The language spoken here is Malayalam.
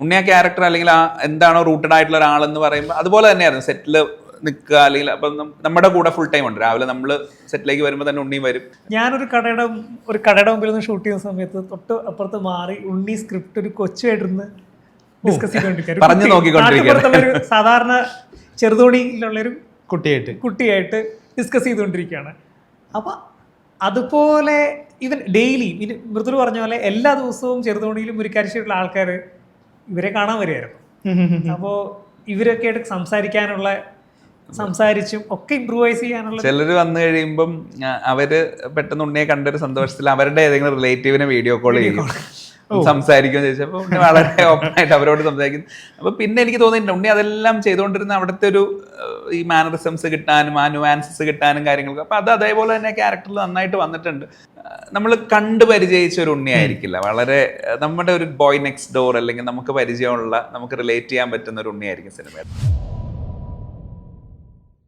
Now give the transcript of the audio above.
ഉണ്ണി ആ ക്യാരക്ടർ അല്ലെങ്കിൽ ആ എന്താണോ റൂട്ടഡ് ആയിട്ടുള്ള ഒരാളെന്ന് പറയുമ്പോൾ അതുപോലെ തന്നെയായിരുന്നു സെറ്റിൽ നിൽക്കുക, അല്ലെങ്കിൽ അപ്പം നമ്മുടെ കൂടെ ഫുൾ ടൈം ഉണ്ട്. രാവിലെ നമ്മൾ സെറ്റിലേക്ക് വരുമ്പോൾ തന്നെ ഉണ്ണിയും വരും. ഞാനൊരു കടയുടെ മുമ്പിൽ നിന്ന് ഷൂട്ട് ചെയ്യുന്ന സമയത്ത് തൊട്ട് അപ്പുറത്ത് മാറി ഉണ്ണി സ്ക്രിപ്റ്റ് ഒരു കൊച്ചുമായിട്ടിരുന്ന് ഡിസ്കസ് ചെയ്തുകൊണ്ടിരിക്കുകയാണ്. സാധാരണ ചെറുതോണിയിലുള്ളൊരു കുട്ടിയായിട്ട് ഡിസ്കസ് ചെയ്തുകൊണ്ടിരിക്കുകയാണ്. അപ്പം അതുപോലെ ഇവൻ ഡെയിലി മൃദുൽ പറഞ്ഞ പോലെ എല്ലാ ദിവസവും ചെറുതോണിയിലും മുരിക്കാശ്ശേരിയിലുള്ള ആൾക്കാർ ഇവരെ കാണാൻ വരുമായിരുന്നു. അപ്പോൾ ഇവരൊക്കെ ആയിട്ട് സംസാരിച്ചും ഒക്കെ ഇംപ്രൂവൈസ് ചെയ്യാനുള്ള ചിലർ വന്നു കഴിയുമ്പം അവര് പെട്ടെന്ന് ഉണ്ണിയെ കണ്ടൊരു സന്തോഷത്തിൽ അവരുടെ ഏതെങ്കിലും റിലേറ്റീവിനെ വീഡിയോ കോൾ ചെയ്യും, സംസാരിക്കുമെന്ന് ചോദിച്ചപ്പോൾ ഉണ്ണി വളരെ ഓപ്പൺ ആയിട്ട് അവരോട് സംസാരിക്കുന്നു. അപ്പൊ പിന്നെ എനിക്ക് തോന്നിയിട്ടുണ്ട് ഉണ്ണി അതെല്ലാം ചെയ്തുകൊണ്ടിരുന്ന അവിടുത്തെ ഒരു ഈ മാനറിസംസ് കിട്ടാനും ആ ന്യൂആൻസസ് കിട്ടാനും കാര്യങ്ങൾക്ക്. അപ്പൊ അത് അതേപോലെ തന്നെ ക്യാരക്ടറിൽ നന്നായിട്ട് വന്നിട്ടുണ്ട്. നമ്മൾ കണ്ടു പരിചയിച്ച ഒരു ഉണ്ണി ആയിരിക്കില്ല, വളരെ നമ്മുടെ ഒരു ബോയ് നെക്സ്റ്റ് ഡോർ അല്ലെങ്കിൽ നമുക്ക് പരിചയമുള്ള, നമുക്ക് റിലേറ്റ് ചെയ്യാൻ പറ്റുന്ന ഒരു ഉണ്ണിയായിരിക്കും സിനിമയിൽ.